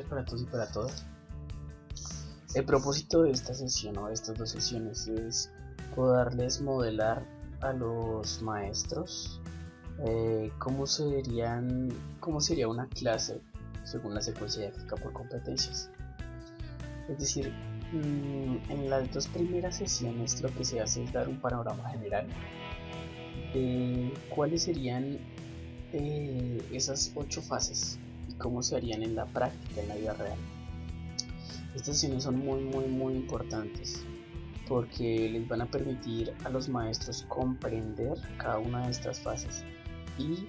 días para todos y para todas. El propósito de esta sesión o de estas dos sesiones es poderles modelar a los maestros cómo sería una clase según la secuencia didáctica por competencias. Es decir, en las dos primeras sesiones lo que se hace es dar un panorama general de cuáles serían esas 8 fases y cómo se harían en la práctica, en la vida real. Estas sesiones son muy importantes porque les van a permitir a los maestros comprender cada una de estas fases y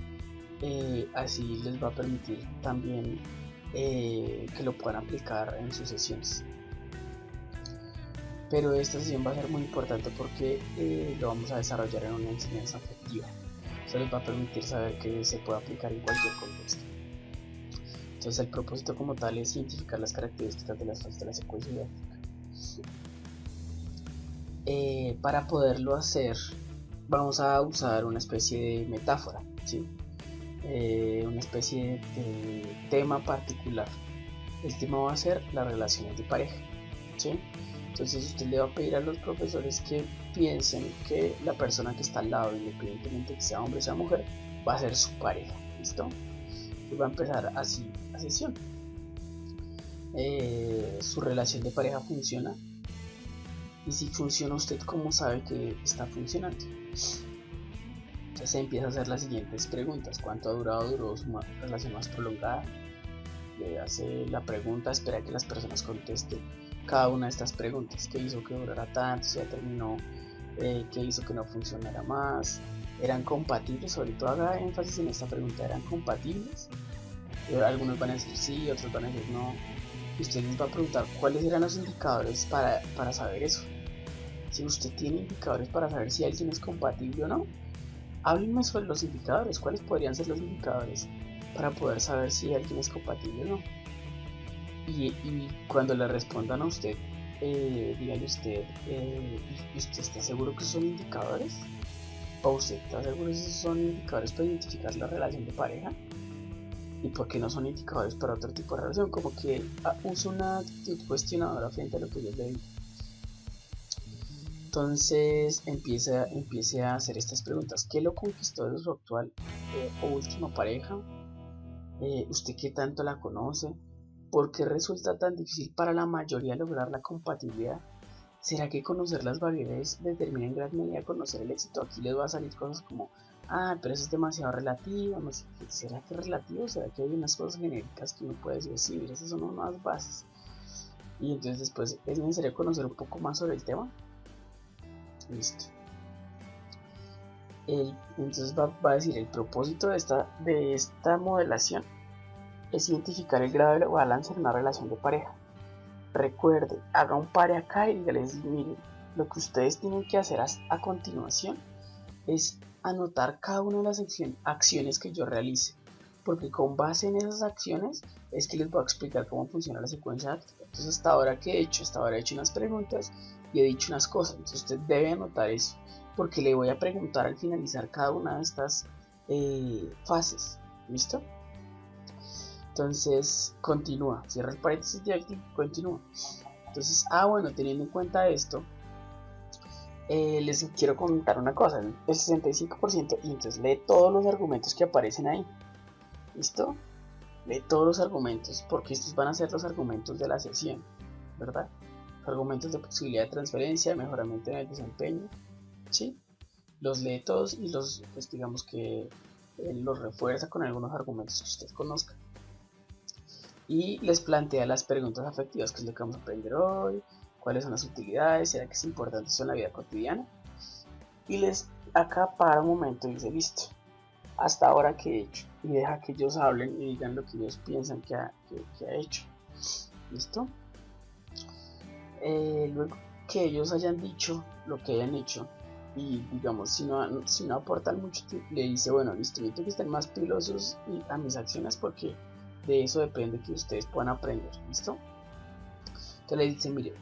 así les va a permitir también que lo puedan aplicar en sus sesiones. Pero esta sesión va a ser muy importante porque lo vamos a desarrollar en una enseñanza afectiva. Eso les va a permitir saber que se puede aplicar en cualquier contexto. Entonces el propósito como tal es identificar las características de las fases de la secuencia didáctica. Para poderlo hacer vamos a usar una especie de metáfora, ¿sí? Una especie de tema particular. El tema va a ser las relaciones de pareja, ¿sí? Entonces usted le va a pedir a los profesores que piensen que la persona que está al lado, independientemente que sea hombre o sea mujer, va a ser su pareja, ¿listo? Y va a empezar así la sesión. Su relación de pareja funciona, y si funciona, usted cómo sabe que está funcionando. Entonces se empieza a hacer las siguientes preguntas: ¿cuánto ha duró su relación más prolongada? Le hace la pregunta, espera que las personas contesten cada una de estas preguntas. ¿Qué hizo que durara tanto? ¿Si ya terminó? ¿Qué hizo que no funcionara más? ¿Eran compatibles? Sobre todo haga énfasis en esta pregunta: ¿eran compatibles? Algunos van a decir sí, otros van a decir no. Y usted les va a preguntar cuáles eran los indicadores para saber eso. Si usted tiene indicadores para saber si alguien es compatible o no, háblenme sobre los indicadores. ¿Cuáles podrían ser los indicadores para poder saber si alguien es compatible o no? Y cuando le respondan a usted, dígale usted, ¿usted está seguro que son indicadores? ¿O usted está seguro que esos son indicadores para identificar la relación de pareja? ¿Y por qué no son indicadores para otro tipo de relación? Como que usa una actitud cuestionadora frente a lo que yo le digo. Entonces empiece a hacer estas preguntas: ¿qué lo conquistó de su actual o última pareja? ¿Usted qué tanto la conoce? ¿Por qué resulta tan difícil para la mayoría lograr la compatibilidad? ¿Será que conocer las variables determina en gran medida conocer el éxito? Aquí les va a salir cosas como: pero eso es demasiado relativo. No sé, ¿será que es relativo? ¿Será que hay unas cosas genéricas que uno puede decir sí, mira, esas son unas bases? Y entonces después es necesario conocer un poco más sobre el tema. Listo. Entonces va a decir: el propósito de esta modelación es identificar el grado de balance en una relación de pareja. Recuerde, haga un pare acá y dígales: miren, lo que ustedes tienen que hacer a continuación es anotar cada una de las acciones que yo realice, porque con base en esas acciones es que les voy a explicar cómo funciona la secuencia didáctica. Entonces hasta ahora he hecho unas preguntas y he dicho unas cosas, entonces usted debe anotar eso, porque le voy a preguntar al finalizar cada una de estas fases. ¿Listo? Entonces continúa, cierra el paréntesis didáctico y continúa. Entonces, bueno, teniendo en cuenta esto, les quiero comentar una cosa: el 65%, y entonces lee todos los argumentos que aparecen ahí. ¿Listo? Lee todos los argumentos, porque estos van a ser los argumentos de la sesión, ¿verdad? Los argumentos de posibilidad de transferencia, de mejoramiento en el desempeño, ¿sí? Los lee todos y pues digamos que los refuerza con algunos argumentos que usted conozca. Y les plantea las preguntas afectivas: ¿qué es lo que vamos a aprender hoy? ¿Cuáles son las utilidades? ¿Será que es importante eso en la vida cotidiana? Y les acá para un momento y dice: listo, hasta ahora que he hecho, y deja que ellos hablen y digan lo que ellos piensan que ha hecho. ¿Listo? Luego que ellos hayan dicho lo que hayan hecho, y digamos si no aportan mucho, le dice: bueno, listo, necesito que estén más pilosos a mis acciones, porque de eso depende que ustedes puedan aprender. ¿Listo? Entonces le dice: mire,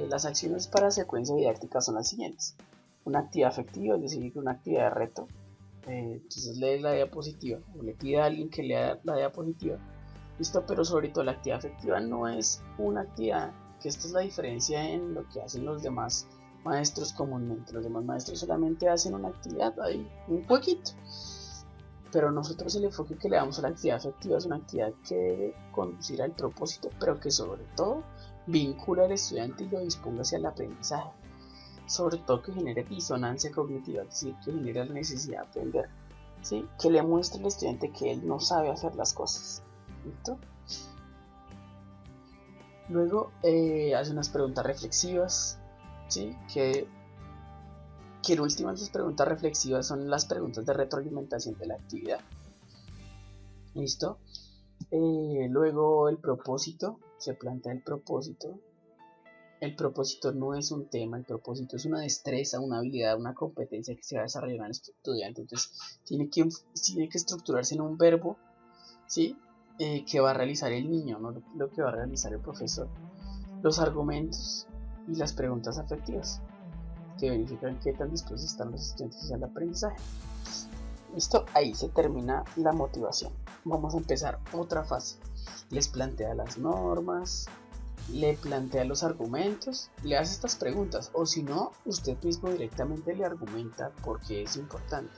las acciones para secuencia didáctica son las siguientes: una actividad afectiva, es decir, una actividad de reto. Entonces lee la diapositiva, o le pide a alguien que lea la diapositiva ¿Listo? Pero sobre todo la actividad afectiva no es una actividad, que esta es la diferencia en lo que hacen los demás maestros comúnmente. Los demás maestros solamente hacen una actividad ahí, un poquito. Pero nosotros el enfoque que le damos a la actividad afectiva es una actividad que debe conducir al propósito, pero que sobre todo vincula al estudiante y lo disponga hacia el aprendizaje. Sobre todo que genere disonancia cognitiva, es decir, que genere la necesidad de aprender, ¿sí? Que le muestre al estudiante que él no sabe hacer las cosas. ¿Listo? Luego hace unas preguntas reflexivas, ¿sí? Que en últimas las preguntas reflexivas son las preguntas de retroalimentación de la actividad. ¿Listo? Luego el propósito, se plantea el propósito. El propósito no es un tema, el propósito es una destreza, una habilidad, una competencia que se va a desarrollar en el estudiante. Entonces tiene que estructurarse en un verbo, ¿sí? Que va a realizar el niño, no lo que va a realizar el profesor. Los argumentos y las preguntas afectivas, que verifican qué tan dispuestos están los estudiantes al aprendizaje. Listo, ahí se termina la motivación. Vamos a empezar otra fase. Les plantea las normas, le plantea los argumentos, le hace estas preguntas, o si no, usted mismo directamente le argumenta por qué es importante.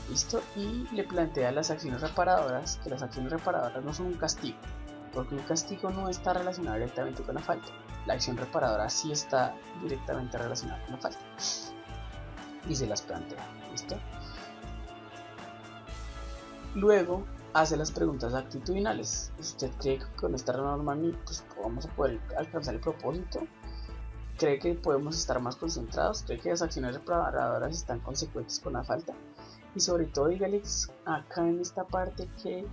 ¿Listo? Y le plantea las acciones reparadoras, que las acciones reparadoras no son un castigo, porque un castigo no está relacionado directamente con la falta. La acción reparadora sí está directamente relacionada con la falta. Y se las plantea. ¿Listo? Luego hace las preguntas actitudinales. ¿Usted cree que con esta norma pues, vamos a poder alcanzar el propósito? ¿Cree que podemos estar más concentrados? ¿Cree que las acciones reparadoras están consecuentes con la falta? Y sobre todo dígales acá en esta parte que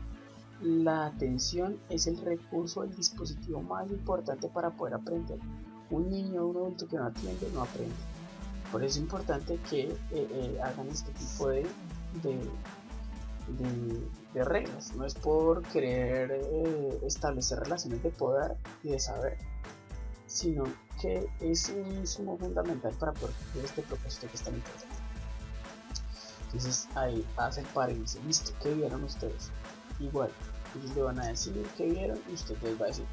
la atención es el recurso, el dispositivo más importante para poder aprender. Un niño o un adulto que no atiende no aprende. Por eso es importante que hagan este tipo de reglas. No es por querer establecer relaciones de poder y de saber, sino que es un insumo fundamental para poder cumplir este propósito que es tan importante. Entonces ahí hace el par y dice, listo, ¿qué vieron ustedes? Igual, ellos le van a decir qué vieron y usted les va a decir,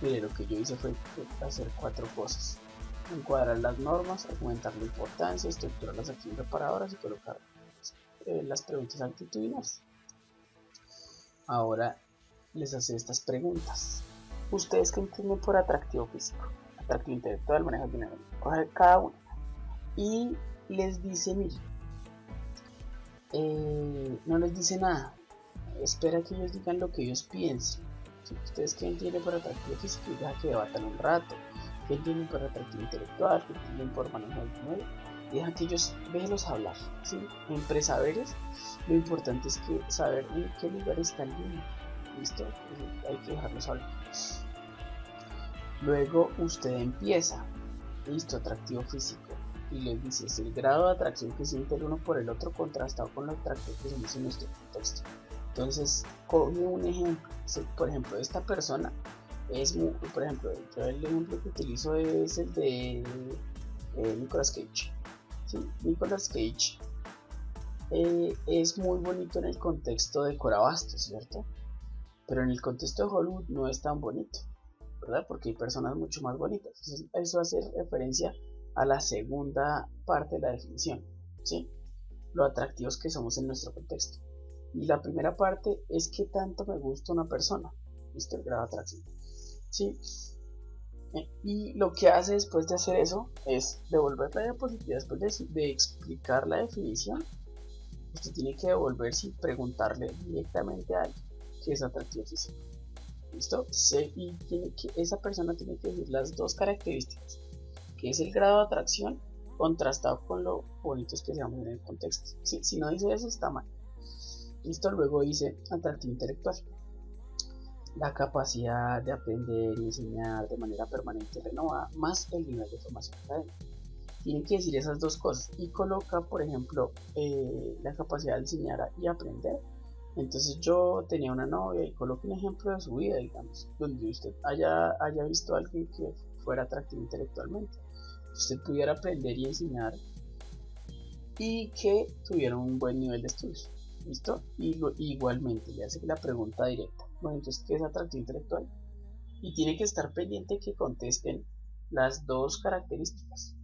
mire, lo que yo hice fue hacer 4 cosas: encuadrar las normas, argumentar la importancia, estructurar las acciones reparadoras y colocar las preguntas actitudinales. Ahora les hace estas preguntas. ¿Ustedes qué entienden por atractivo físico? Atractivo intelectual, manejo dinámico. Coge cada uno y les dice, mire, no les dice nada, espera que ellos digan lo que ellos piensen. ¿Sí? ¿Ustedes qué entienden por atractivo físico? Y deja que debatan un rato. ¿Qué entienden por atractivo intelectual? ¿Qué entienden por manejo del dinero? Y deja que ellos, déjenlos hablar, ¿sí? En presaberes, lo importante es que saber en qué lugar está el niño. ¿Listo? Hay que dejarlos hablar. Luego usted empieza, listo, atractivo físico, y les dice, es el grado de atracción que siente el uno por el otro contrastado con la atracción que somos en nuestro contexto. Entonces, coge un ejemplo. Por ejemplo, esta persona es muy, por ejemplo, yo el ejemplo que utilizo es el de Nicolas Cage. ¿Sí? Nicolas Cage es muy bonito en el contexto de Cora Bastos, ¿cierto? Pero en el contexto de Hollywood no es tan bonito, ¿verdad? Porque hay personas mucho más bonitas. Entonces, eso hace referencia a la segunda parte de la definición, ¿sí? Lo atractivos que somos en nuestro contexto. Y la primera parte es qué tanto me gusta una persona, ¿listo? El grado de atracción, ¿sí? Y lo que hace después de hacer eso es devolver la diapositiva. Después de explicar la definición, usted tiene que devolverse y preguntarle directamente a alguien qué es atractivo físico. ¿Listo? Y esa persona tiene que decir las dos características, que es el grado de atracción contrastado con lo bonitos que seamos en el contexto. Si no dice eso, está mal. Listo, luego dice atractivo intelectual. La capacidad de aprender y enseñar de manera permanente y renovada, más el nivel de formación académica. Tienen que decir esas dos cosas y coloca, por ejemplo, la capacidad de enseñar y aprender. Entonces yo tenía una novia y coloco un ejemplo de su vida, digamos, donde usted haya visto a alguien que fuera atractivo intelectualmente, usted pudiera aprender y enseñar y que tuviera un buen nivel de estudios. ¿Listo? Y igualmente le hace la pregunta directa. Bueno, entonces, ¿qué es atractivo intelectual? Y tiene que estar pendiente que contesten las dos características.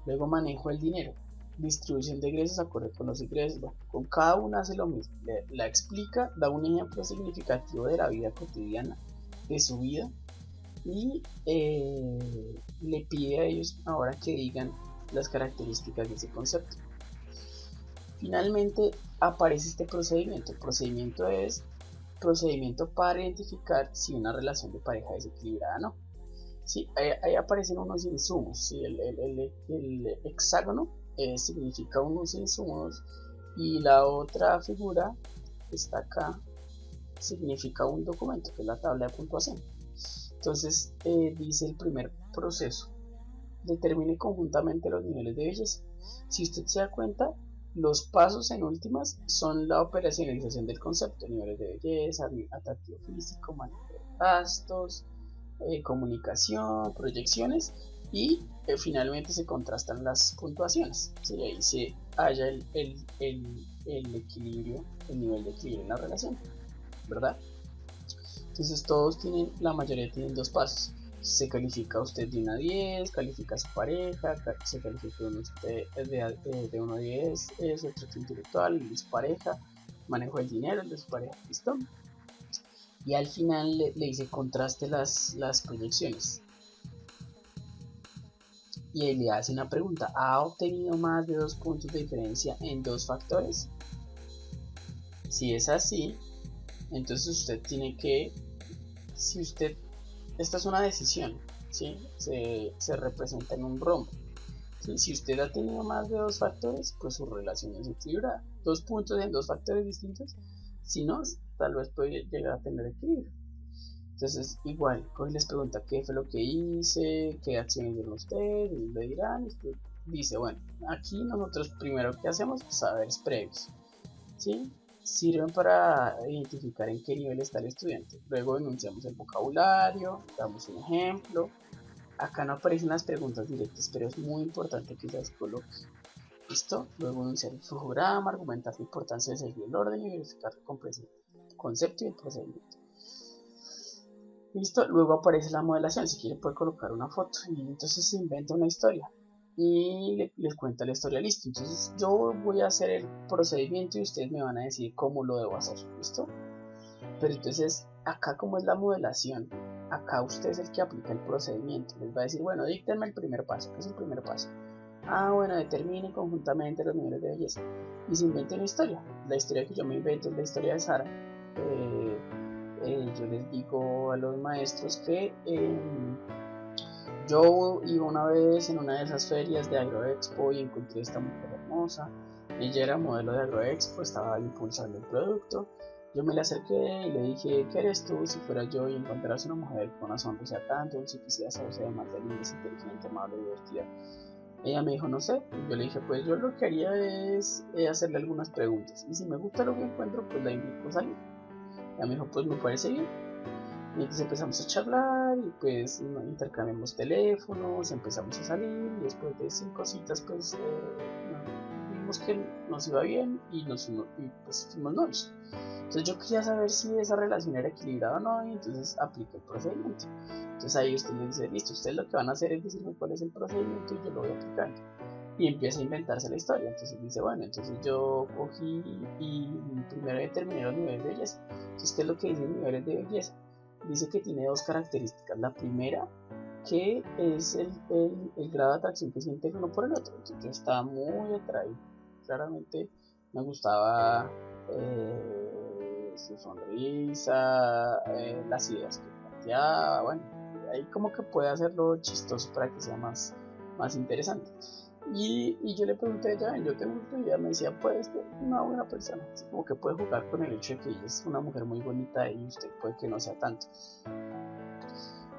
Luego manejo el dinero. Distribución de ingresos acorde con los ingresos. Bueno, con cada una hace lo mismo. La explica, da un ejemplo significativo de la vida cotidiana, de su vida, y le pide a ellos ahora que digan las características de ese concepto. Finalmente aparece este procedimiento. El procedimiento es procedimiento para identificar si una relación de pareja es equilibrada o no. Sí, ahí aparecen unos insumos. ¿Sí? El hexágono significa unos insumos y la otra figura que está acá significa un documento, que es la tabla de puntuación. Entonces dice el primer proceso: determine conjuntamente los niveles de belleza. Si usted se da cuenta, los pasos en últimas son la operacionalización del concepto: niveles de belleza, atractivo físico, manejo de gastos, comunicación, proyecciones, y finalmente se contrastan las puntuaciones. ¿Sí? Ahí se halla el equilibrio, el nivel de equilibrio en la relación, ¿verdad? Entonces todos tienen, la mayoría tienen dos pasos. Se califica usted de 1 a 10, califica a su pareja, se califica de 1 a 10, es el trato intelectual, el de su pareja, manejo del dinero, el de su pareja, ¿listo? Y al final le dice contraste las proyecciones. Y ahí le hace una pregunta: ¿ha obtenido más de 2 puntos de diferencia en 2 factores? Si es así, entonces usted tiene que, si usted, esta es una decisión, ¿sí? Se representa en un rombo. ¿Sí? Si usted ha tenido más de 2 factores, pues su relación es equilibrada. 2 puntos en 2 factores distintos, si no, tal vez puede llegar a tener equilibrio. Entonces, igual, hoy les pregunta qué fue lo que hice, qué acciones dieron ustedes, y le dirán. Usted dice, bueno, aquí nosotros primero que hacemos, saberes previos, ¿sí? Sirven para identificar en qué nivel está el estudiante. Luego enunciamos el vocabulario, damos un ejemplo. Acá no aparecen las preguntas directas, pero es muy importante que las coloque. ¿Listo? Luego enunciar el flujograma, argumentar la importancia de seguir el orden y verificar el concepto y el procedimiento. ¿Listo? Luego aparece la modelación. Si quiere puede colocar una foto y entonces se inventa una historia y les cuenta la historia. Listo, entonces yo voy a hacer el procedimiento y ustedes me van a decir cómo lo debo hacer. ¿Listo? Pero entonces acá, como es la modelación, acá usted es el que aplica el procedimiento. Les va a decir, bueno, díctenme el primer paso. ¿Qué es el primer paso? Ah, bueno, determinen conjuntamente los niveles de belleza y se inventa una historia. La historia que yo me invento es la historia de Sara. Yo les digo a los maestros que yo iba una vez en una de esas ferias de Agroexpo y encontré a esta mujer hermosa. Ella era modelo de Agroexpo, estaba impulsando el producto. Yo me le acerqué y le dije, ¿qué eres tú? Si fuera yo y encontraras una mujer con una sonrisa tan dulce, quisiera saberse además de linda, inteligente, amable y divertida. Ella me dijo, no sé. Y yo le dije, pues yo lo que haría es hacerle algunas preguntas. Y si me gusta lo que encuentro, pues la invito a salir. Ella me dijo, pues me parece bien. Y entonces empezamos a charlar y pues intercambiamos teléfonos, empezamos a salir y después de 5 citas pues vimos que nos iba bien y pues fuimos novios. Entonces yo quería saber si esa relación era equilibrada o no y entonces apliqué el procedimiento. Entonces ahí usted le dice, listo, ustedes lo que van a hacer es decirme cuál es el procedimiento y yo lo voy aplicando. Y empieza a inventarse la historia. Entonces dice, bueno, entonces yo cogí y primero determiné los niveles de belleza. Entonces, ¿qué es lo que dicen niveles de belleza? Dice que tiene 2 características. La primera, que es el grado de atracción que siente el uno por el otro. Entonces yo estaba muy atraído. Claramente me gustaba su sonrisa, las ideas que planteaba. Bueno, ahí como que puede hacerlo chistoso para que sea más interesante. Y yo le pregunté a ella, ¿yo te gusto? Y ella me decía, pues, una buena persona. Así como que puede jugar con el hecho de que ella es una mujer muy bonita y usted puede que no sea tanto.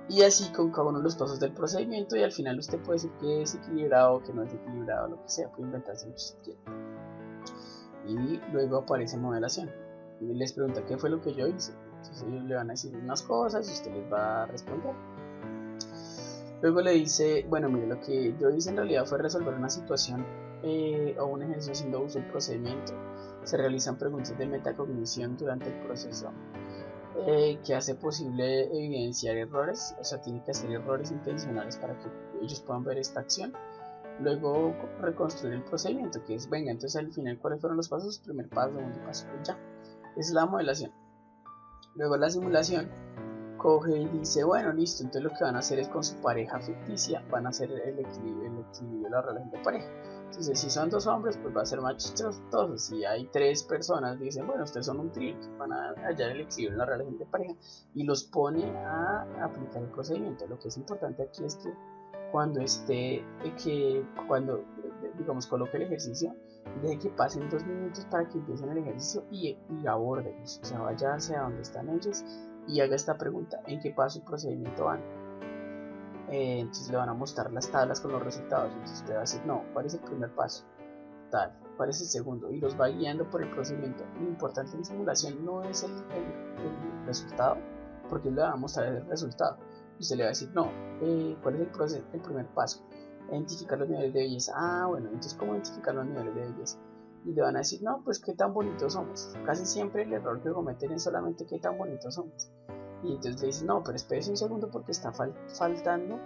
Y así con cada uno de los pasos del procedimiento, y al final usted puede decir que es equilibrado, que no es equilibrado, lo que sea, puede inventarse mucho si quiere. Y luego aparece modelación. Y les pregunta qué fue lo que yo hice. Entonces ellos le van a decir unas cosas y usted les va a responder. Luego le dice, bueno, mire, lo que yo hice en realidad fue resolver una situación o un ejercicio haciendo uso del procedimiento. Se realizan preguntas de metacognición durante el proceso. que hace posible evidenciar errores, o sea, tiene que hacer errores intencionales para que ellos puedan ver esta acción. Luego reconstruir el procedimiento, que es, venga, entonces al final, ¿cuáles fueron los pasos? Primer paso, segundo paso, pues ya. Es la modelación. Luego la simulación coge y dice, bueno, listo, entonces lo que van a hacer es con su pareja ficticia, van a hacer el equilibrio de la relación de pareja. Entonces, si son 2 hombres, pues va a ser más chistoso. Si hay 3 personas, dicen, bueno, ustedes son un trío, van a hallar el equilibrio en la relación de pareja y los pone a aplicar el procedimiento. Lo que es importante aquí es que cuando digamos coloque el ejercicio, deje que pasen 2 minutos para que empiecen el ejercicio y abordenlos, o sea, vaya hacia donde están ellos y haga esta pregunta: ¿en qué paso y procedimiento van? Entonces le van a mostrar las tablas con los resultados. Entonces usted va a decir, no, ¿cuál es el primer paso? Tal, ¿cuál es el segundo? Y los va guiando por el procedimiento. Lo importante en simulación no es el resultado, porque él le va a mostrar el resultado. Y usted le va a decir, no, ¿cuál es el primer paso? Identificar los niveles de belleza. Ah, bueno, entonces ¿cómo identificar los niveles de belleza? Y le van a decir, no, pues qué tan bonitos somos. Casi siempre el error que cometen es solamente qué tan bonitos somos. Y entonces le dicen, no, pero espérese un segundo porque está faltando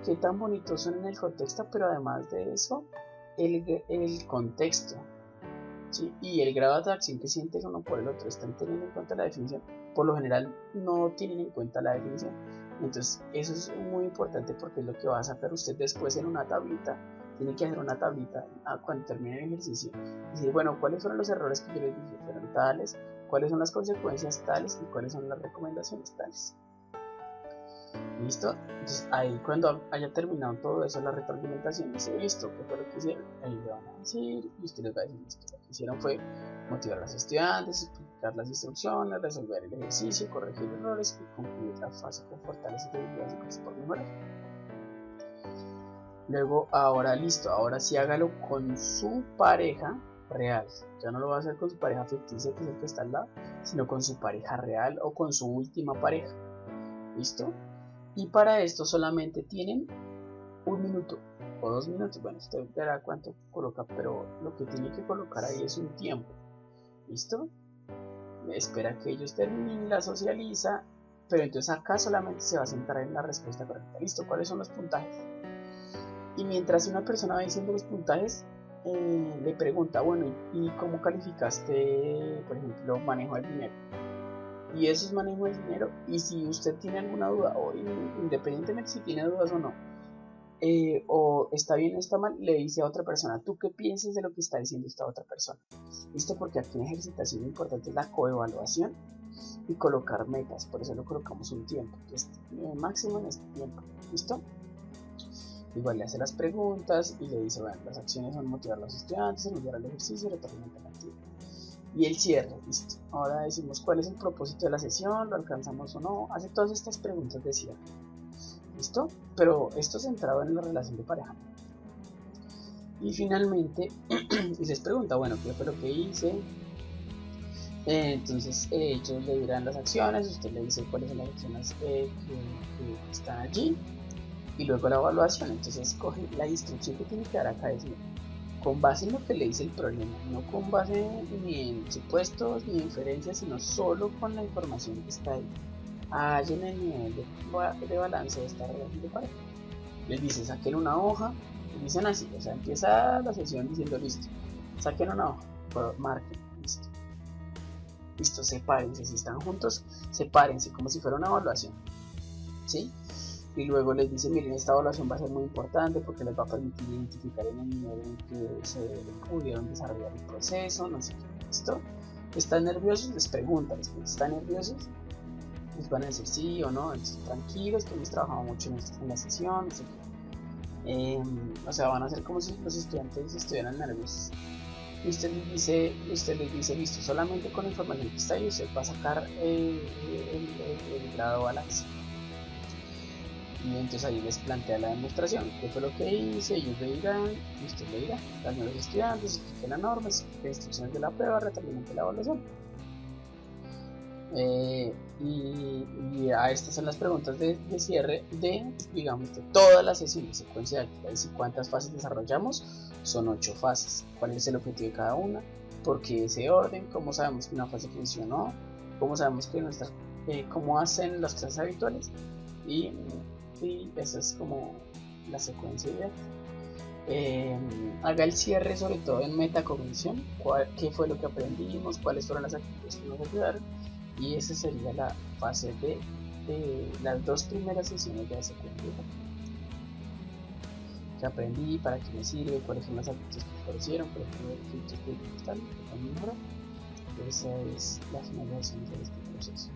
qué tan bonitos son en el contexto, pero además de eso, el contexto, ¿sí? Y el grado de atracción que siente el uno por el otro. Están teniendo en cuenta la definición. Por lo general no tienen en cuenta la definición. Entonces eso es muy importante porque es lo que va a sacar usted después en una tablita. Tiene que hacer una tablita cuando termine el ejercicio y decir, bueno, ¿cuáles fueron los errores que yo les dije? Fueron tales, ¿cuáles son las consecuencias tales y cuáles son las recomendaciones tales? ¿Listo? Entonces ahí cuando haya terminado todo eso, la retroalimentación dice, listo, ¿qué fue lo que hicieron? Ahí le van a decir y usted les va a decir, listo, lo que hicieron fue motivar a los estudiantes, explicar las instrucciones, resolver el ejercicio, corregir errores y concluir la fase con fortalezas y debilidades por mejorar. Luego, ahora listo, ahora sí hágalo con su pareja real. Ya no lo va a hacer con su pareja ficticia, que es el que está al lado, sino con su pareja real o con su última pareja. ¿Listo? Y para esto solamente tienen 1 minuto o 2 minutos. Bueno, usted verá cuánto coloca, pero lo que tiene que colocar ahí es un tiempo. ¿Listo? Espera que ellos terminen, la socializa, pero entonces acá solamente se va a centrar en la respuesta correcta. ¿Listo? ¿Cuáles son los puntajes? Y mientras una persona va diciendo los puntajes, le pregunta, bueno, ¿y cómo calificaste, por ejemplo, manejo del dinero? Y eso es manejo del dinero. Y si usted tiene alguna duda, o independientemente si tiene dudas o no, o está bien o está mal, le dice a otra persona, ¿tú qué piensas de lo que está diciendo esta otra persona? ¿Listo? Porque aquí en ejercitación lo importante es la coevaluación y colocar metas. Por eso lo colocamos un tiempo, que es máximo en este tiempo. ¿Listo? Igual le hace las preguntas y le dice, bueno, las acciones son motivar a los estudiantes, enunciar el ejercicio, retroalimentar la actividad. Y el cierre, listo. Ahora decimos cuál es el propósito de la sesión, lo alcanzamos o no. Hace todas estas preguntas de cierre. ¿Listo? Pero esto centrado en la relación de pareja. Y finalmente, y les pregunta, bueno, ¿qué fue lo que hice? Entonces ellos le dirán las acciones, usted le dice cuáles son las acciones que están allí. Y luego la evaluación. Entonces escoge la instrucción que tiene que dar acá, es con base en lo que le dice el problema, no con base ni en supuestos ni inferencias, sino solo con la información que está ahí. Hallen el nivel de balance de esta relación de pareja. Les dice, saquen una hoja, y dicen así, o sea, empieza la sesión diciendo, listo, saquen una hoja, marquen, listo. Listo, sepárense, si están juntos, sepárense, como si fuera una evaluación, ¿sí? Y luego les dice, miren, esta evaluación va a ser muy importante porque les va a permitir identificar en el nivel en que se pudieron desarrollar el proceso, no sé qué. ¿Listo? ¿Están nerviosos? Les preguntan, ¿están nerviosos? Les van a decir sí o no. Entonces, tranquilos, que hemos trabajado mucho en la sesión, no sé qué. O sea, van a ser como si los estudiantes estuvieran nerviosos. Y usted les dice, listo, solamente con la información que está ahí usted va a sacar el grado de balance. Y entonces ahí les plantea la demostración, qué fue lo que hice, ellos le dirán, y usted le dirá, las nuevos estudiantes, explique la norma, explique las instrucciones de la prueba, retroalimente la evaluación. Y a estas son las preguntas de cierre de, digamos, de toda la sesión de secuencia de actividades. ¿Y cuántas fases desarrollamos? Son 8 fases. ¿Cuál es el objetivo de cada una? ¿Por qué ese orden? ¿Cómo sabemos que una fase funcionó? ¿Cómo sabemos que nuestras cómo hacen las clases habituales, y esa es como la secuencia ideal. Haga el cierre sobre todo en metacognición, qué fue lo que aprendimos, cuáles fueron las actividades que nos ayudaron, y esa sería la fase de las 2 primeras sesiones de la secuencia. ¿Qué aprendí? ¿Para qué me sirve? ¿Cuáles son las actitudes que aparecieron? ¿Cuáles son los filtros que están? Esa es la finalización de este proceso.